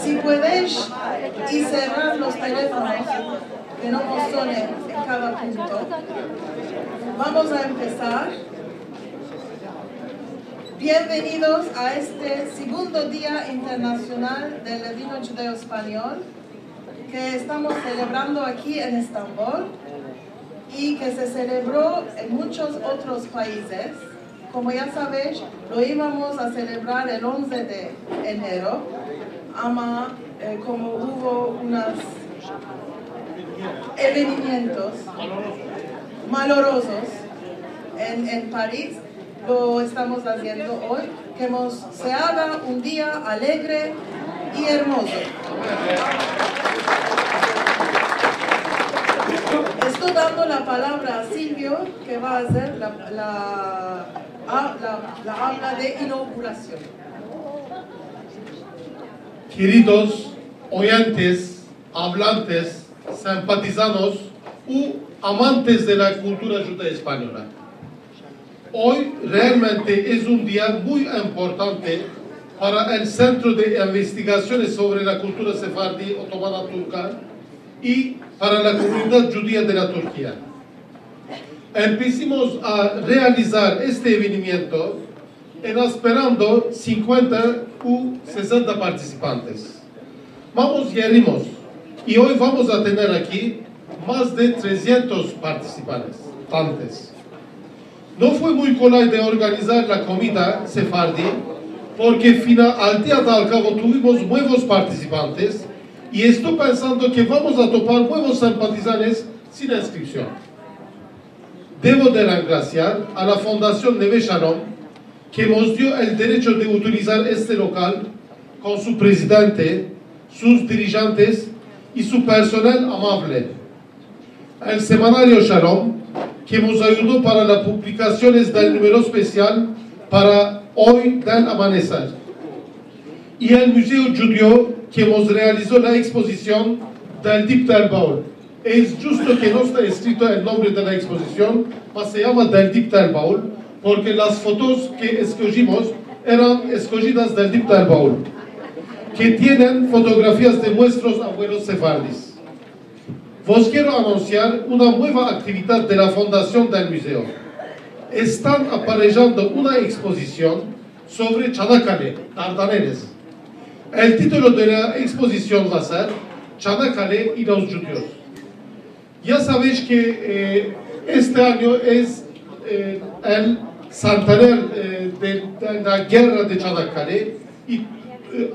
Si puedes y cerrar los teléfonos que no nos suenen en cada punto. Vamos a empezar. Bienvenidos a este segundo Día Internacional del Ladino Judeo Español que estamos celebrando aquí en Estambul y que se celebró en muchos otros países. Como ya sabéis, lo íbamos a celebrar el 11 de enero, como hubo unos eventos malorosos en París, lo estamos haciendo hoy, que se haga un día alegre y hermoso. Estoy dando la palabra a Silvio, que va a hacer la habla de inauguración. Queridos oyentes, hablantes, simpatizantes u amantes de la cultura judía española, hoy realmente es un día muy importante para el Centro de Investigaciones sobre la Cultura Sefardí Otomana Turca y para la comunidad judía de la Turquía. Empezamos a realizar este evento esperando 50 u 60 participantes. Vamos y herimos, y hoy vamos a tener aquí más de 300 participantes. No fue muy cool de organizar la comida sefardí, porque al día al cabo tuvimos nuevos participantes, y estoy pensando que vamos a topar nuevos simpatizantes sin inscripción. Debo de agradecer a la Fundación Neve Shalom, que nos dio el derecho de utilizar este local con su presidente, sus dirigentes y su personal amable. El semanario Shalom, que nos ayudó para las publicaciones del número especial para hoy del amanecer. Y el Museo Judío, que nos realizó la exposición del Deep del Baúl. Es justo que no está escrito el nombre de la exposición, pero se llama del Deep del Baúl, porque las fotos que escogimos eran escogidas del Deep del Baúl, que tienen fotografías de nuestros abuelos sefardíes. Os quiero anunciar una nueva actividad de la Fundación del Museo. Están aparejando una exposición sobre Çanakkale, Dardaneles. El título de la exposición va a ser Çanakkale y los judíos. Ya sabéis que este año es el centenario de la guerra de Çanakkale y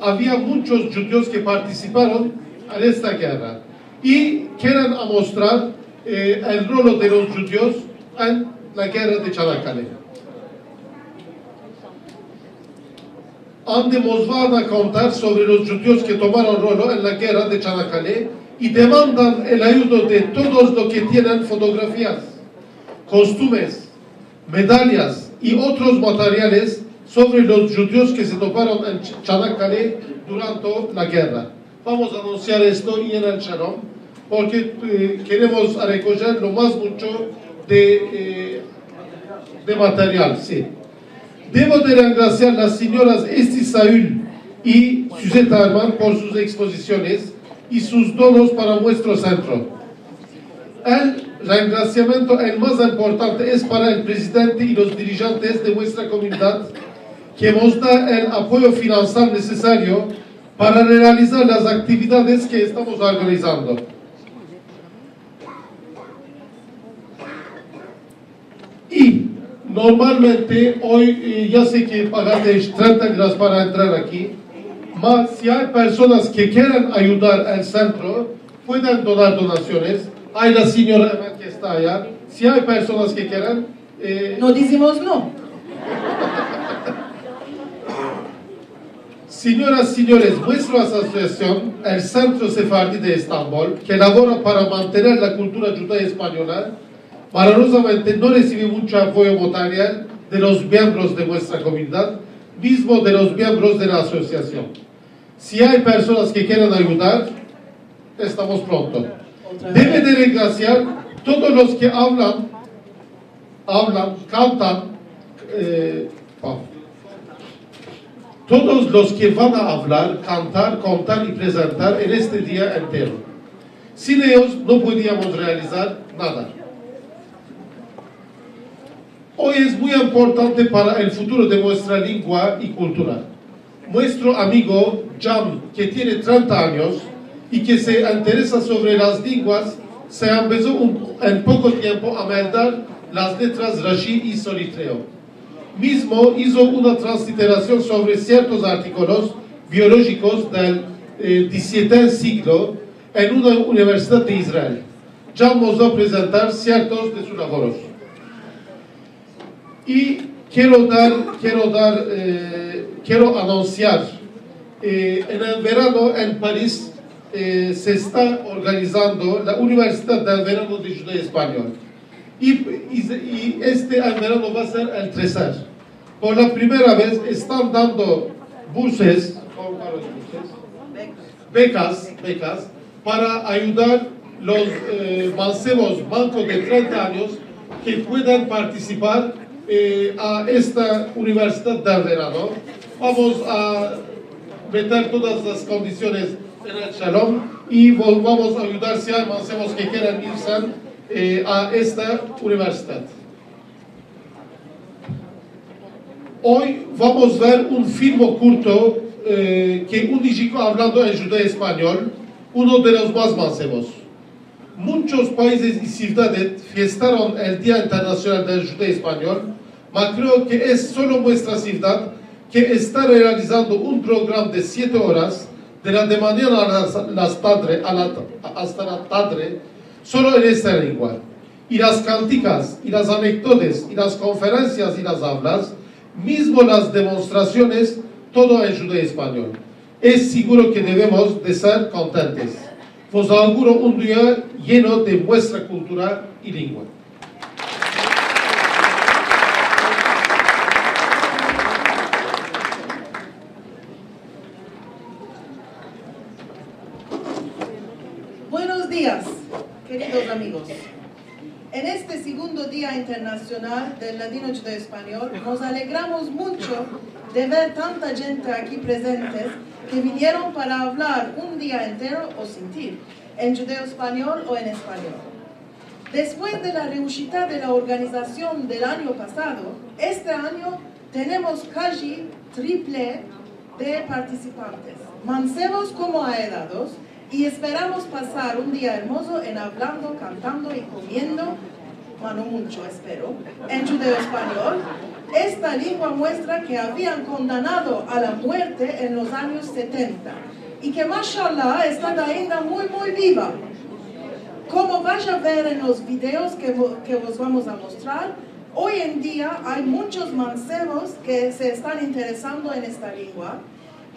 había muchos judíos que participaron en esta guerra y quieren mostrar el rol de los judíos en la guerra de Çanakkale. Donde nos van a contar sobre los judíos que tomaron rol en la guerra de Çanakkale y demandan el ayuda de todos los que tienen fotografías, costumes, medallas y otros materiales sobre los judíos que se toparon en Çanakkale durante la guerra. Vamos a anunciar esto y en el Shalom, porque queremos recoger lo más mucho de de material, sí. Debo de agradecer a las señoras Esti Saúl y Suzette Arman por sus exposiciones y sus donos para nuestro centro. El agradecimiento, el más importante, es para el presidente y los dirigentes de nuestra comunidad que nos da el apoyo financiero necesario para realizar las actividades que estamos organizando. Y normalmente hoy ya sé que pagaste 30 liras para entrar aquí, mas si hay personas que quieran ayudar al centro, pueden donar donaciones. Hay la señora Emma que está allá. Si hay personas que quieran... No decimos no. Señoras y señores, nuestra asociación, el Centro Sefardí de Estambul, que labora para mantener la cultura judía española, malosamente no recibe mucho apoyo material de los miembros de nuestra comunidad, mismo de los miembros de la asociación. Si hay personas que quieran ayudar, estamos pronto. Debe de regraciar todos los que hablan, cantan, todos los que van a hablar, cantar, contar y presentar en este día entero. Sin ellos no podíamos realizar nada. Hoy es muy importante para el futuro de nuestra lengua y cultura. Nuestro amigo Jan, que tiene 30 años y que se interesa sobre las lenguas, se empezó en poco tiempo a mejorar las letras Rashi y Solitreo. Mismo hizo una transliteración sobre ciertos artículos biológicos del XVII siglo en una universidad de Israel. Jan nos va a presentar ciertos de sus labores. Y quiero anunciar, en el verano en París se está organizando la Universidad del Verano de Judea Español. Y este verano va a ser el tercer. Por la primera vez están dando becas para ayudar los mancebos bancos de 30 años que puedan participar a esta universidad del verano. Vamos a meter todas las condiciones en el Shalom y vamos a ayudar si hay mancebos que quieran irse a esta universidad. Hoy vamos a ver un film corto que un chico hablando en judeo español, uno de los más mancebos. Muchos países y ciudades fiestaron el Día Internacional del Judeo Español, pero creo que es solo nuestra ciudad que está realizando un programa de 7 horas, de mañana hasta la tarde, solo en esta lengua. Y las cánticas, y las anécdotas, y las conferencias, y las hablas, mismo las demostraciones, todo en judeo español. Es seguro que debemos de ser contentos. Os auguro un día lleno de nuestra cultura y lengua. Buenos días, queridos amigos. En este segundo Día Internacional del Ladino Judeo Español, nos alegramos mucho de ver tanta gente aquí presentes que vinieron para hablar un día entero o sentir en judeo español o en español. Después de la reushita de la organización del año pasado, este año tenemos casi triple de participantes, mancebos como aedados, y esperamos pasar un día hermoso en hablando, cantando y comiendo, no mucho espero, en judeo español. Esta lengua muestra que habían condenado a la muerte en los años 70 y que, mashallah, está ainda muy viva. Como vais a ver en los videos que os vamos a mostrar, hoy en día hay muchos mancebos que se están interesando en esta lengua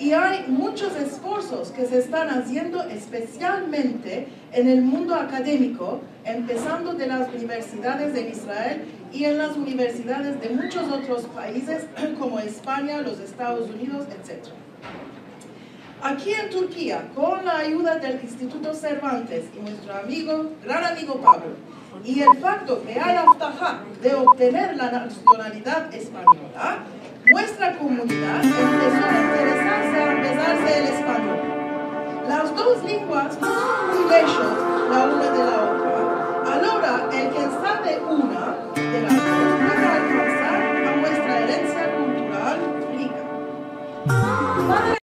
y hay muchos esfuerzos que se están haciendo especialmente en el mundo académico, empezando de las universidades en Israel y en las universidades de muchos otros países como España, los Estados Unidos, etc. Aquí en Turquía, con la ayuda del Instituto Cervantes y nuestro amigo, gran amigo Pablo, y el facto que hay aftaja de obtener la nacionalidad española, nuestra comunidad empezó a interesarse a empezarse el español. Las dos lenguas no son muy lejos la una de la otra.